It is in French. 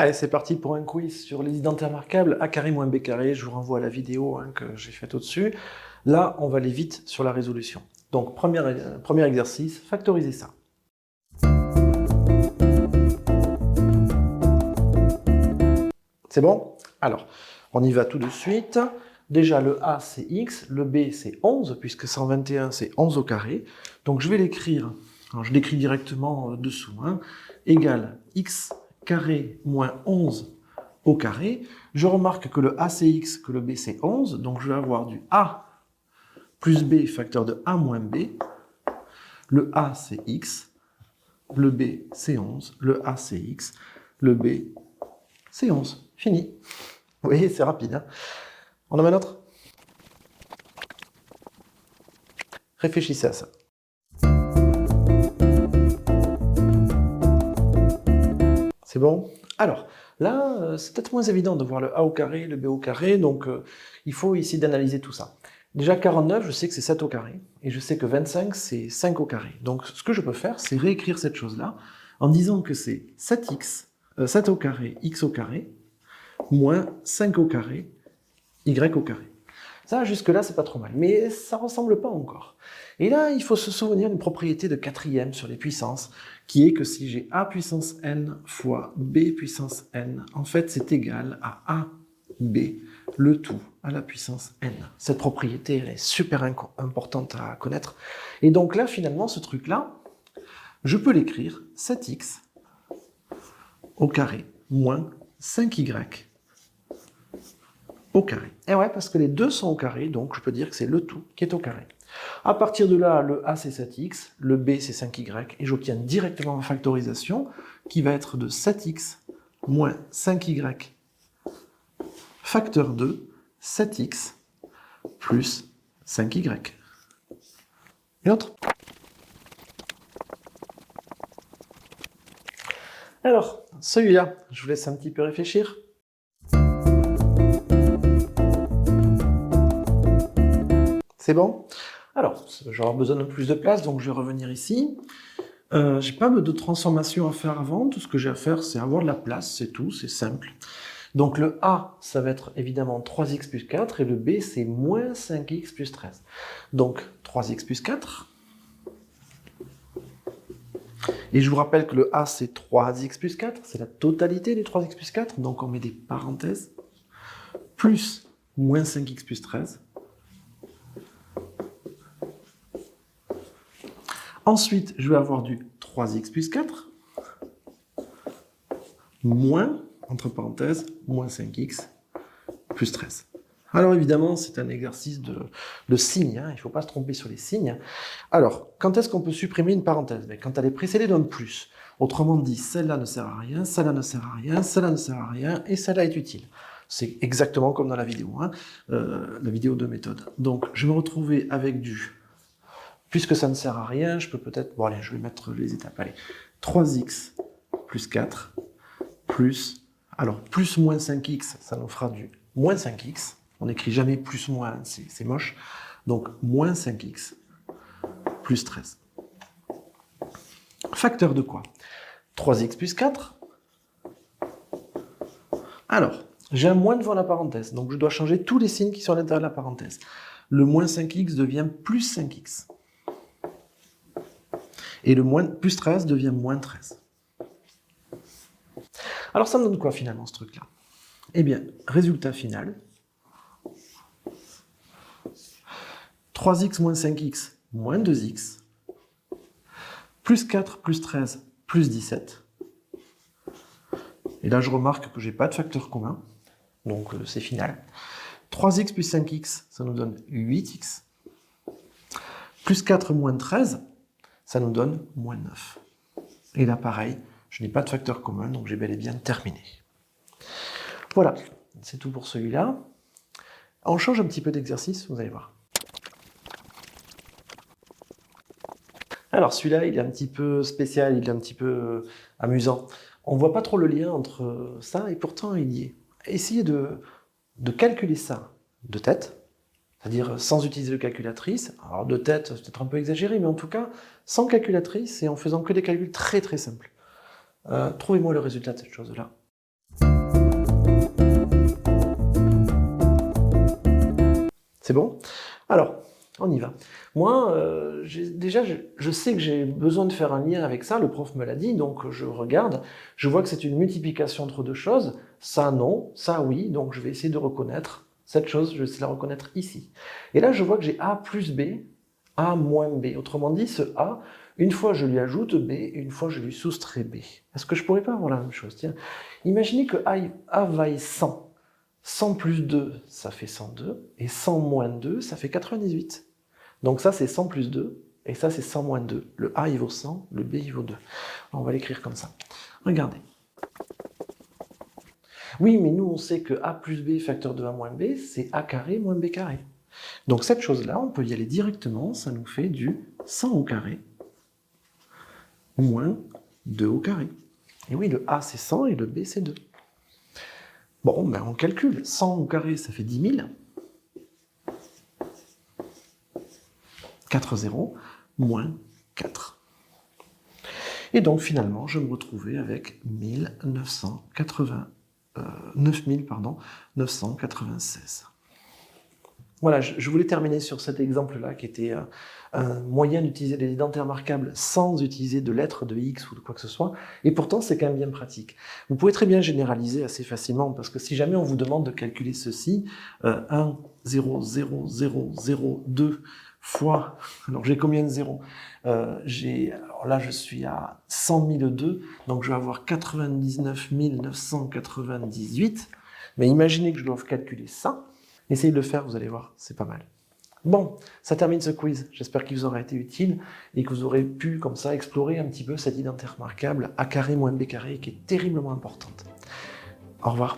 Allez, c'est parti pour un quiz sur les identités remarquables a carré moins b carré. Je vous renvoie à la vidéo que j'ai faite au-dessus. Là, on va aller vite sur la résolution. Donc, premier exercice, factoriser ça. C'est bon? Alors, on y va tout de suite. Déjà, le A, c'est x, le B, c'est 11, puisque 121, c'est 11 au carré. Donc, je vais l'écrire, je l'écris directement dessous, égale x carré moins 11 au carré. Je remarque que le A, c'est x, que le B, c'est 11. Donc, je vais avoir du A plus B facteur de A moins B. Le A, c'est x, le B, c'est 11, le A, c'est x, le B, c'est 11. Fini. Vous voyez, c'est rapide. On en met un autre? Réfléchissez à ça. C'est bon? Alors, là, c'est peut-être moins évident de voir le A au carré, le B au carré, donc il faut ici d'analyser tout ça. Déjà, 49, je sais que c'est 7 au carré, et je sais que 25, c'est 5 au carré. Donc, ce que je peux faire, c'est réécrire cette chose-là en disant que c'est 7 au carré, x au carré, moins 5 au carré, y au carré. Ça, jusque-là, c'est pas trop mal, mais ça ressemble pas encore. Et là, il faut se souvenir d'une propriété de quatrième sur les puissances, qui est que si j'ai a puissance n fois b puissance n, en fait, c'est égal à ab, le tout à la puissance n. Cette propriété, elle est super importante à connaître. Et donc là, finalement, ce truc-là, je peux l'écrire 7x au carré moins 5y au carré. Et ouais, parce que les deux sont au carré, donc je peux dire que c'est le tout qui est au carré. À partir de là, le A c'est 7x, le B c'est 5y, et j'obtiens directement ma factorisation, qui va être de 7x moins 5y facteur 2, 7x plus 5y. Une autre? Alors, celui-là, je vous laisse un petit peu réfléchir. C'est bon? Alors, j'aurai besoin de plus de place, donc je vais revenir ici. J'ai pas de transformation à faire avant, tout ce que j'ai à faire, c'est avoir de la place, c'est tout, c'est simple. Donc le A, ça va être évidemment 3x plus 4, et le B, c'est moins 5x plus 13. Donc 3x plus 4. Et je vous rappelle que le A, c'est 3x plus 4, c'est la totalité des 3x plus 4, donc on met des parenthèses, plus moins 5x plus 13. Ensuite, je vais avoir du 3x plus 4, moins, entre parenthèses, moins 5x plus 13. Alors évidemment, c'est un exercice de signes, il ne faut pas se tromper sur les signes. Alors, quand est-ce qu'on peut supprimer une parenthèse? Quand elle est précédée d'un plus. Autrement dit, celle-là ne sert à rien, celle-là ne sert à rien, celle-là ne sert à rien, et celle-là est utile. C'est exactement comme dans la vidéo, la vidéo de méthode. Donc, je vais me retrouver avec du... Puisque ça ne sert à rien, je peux peut-être... Bon allez, je vais mettre les étapes. Allez, 3x plus 4 plus... Alors, plus moins 5x, ça nous fera du moins 5x. On n'écrit jamais plus moins, c'est moche. Donc, moins 5x plus 13. Facteur de quoi? 3x plus 4. Alors, j'ai un moins devant la parenthèse, donc je dois changer tous les signes qui sont à l'intérieur de la parenthèse. Le moins 5x devient plus 5x. Et le plus 13 devient moins 13. Alors ça me donne quoi finalement ce truc-là? Eh bien, résultat final, 3x moins 5x moins 2x, plus 4 plus 13 plus 17. Et là je remarque que je n'ai pas de facteur commun, donc c'est final. 3x plus 5x, ça nous donne 8x. Plus 4 moins 13, ça nous donne moins 9. Et là, pareil, je n'ai pas de facteur commun, donc j'ai bel et bien terminé. Voilà, c'est tout pour celui-là. On change un petit peu d'exercice, vous allez voir. Alors celui-là, il est un petit peu spécial, il est un petit peu amusant. On ne voit pas trop le lien entre ça, et pourtant il y est. Essayez de calculer ça de tête, c'est-à-dire sans utiliser de calculatrice. Alors de tête, c'est peut-être un peu exagéré, mais en tout cas, sans calculatrice et en faisant que des calculs très très simples. Trouvez-moi le résultat de cette chose-là. C'est bon? Alors, on y va. Moi, déjà, je sais que j'ai besoin de faire un lien avec ça, le prof me l'a dit, donc je regarde, je vois que c'est une multiplication entre deux choses, ça non, ça oui, donc je vais essayer de reconnaître cette chose, je vais essayer de la reconnaître ici. Et là, je vois que j'ai A plus B, A moins B. Autrement dit, ce A, une fois je lui ajoute B, et une fois je lui soustrais B. Est-ce que je pourrais pas avoir la même chose? Tiens, imaginez que A vaille 100. 100 plus 2, ça fait 102, et 100 moins 2, ça fait 98. Donc ça, c'est 100 plus 2, et ça, c'est 100 moins 2. Le A, il vaut 100, le B, il vaut 2. On va l'écrire comme ça. Regardez. Oui, mais nous, on sait que A plus B facteur de A moins B, c'est A carré moins B carré. Donc cette chose-là, on peut y aller directement, ça nous fait du 100 au carré moins 2 au carré. Et oui, le A, c'est 100, et le B, c'est 2. Bon, ben on calcule. 100 au carré, ça fait 10 000. 4 zéros, moins 4. Et donc finalement, je me retrouvais avec 996. Voilà, je voulais terminer sur cet exemple-là qui était un moyen d'utiliser les identités remarquables sans utiliser de lettres de X ou de quoi que ce soit, et pourtant c'est quand même bien pratique. Vous pouvez très bien généraliser assez facilement, parce que si jamais on vous demande de calculer ceci, 1, 0, 0, 0, 0, 2 fois, alors j'ai combien de zéros? Alors là je suis à 100 002, donc je vais avoir 99 998, mais imaginez que je doive calculer ça. Essayez de le faire, vous allez voir, c'est pas mal. Bon, ça termine ce quiz. J'espère qu'il vous aura été utile et que vous aurez pu, comme ça, explorer un petit peu cette identité remarquable A carré moins B carré qui est terriblement importante. Au revoir.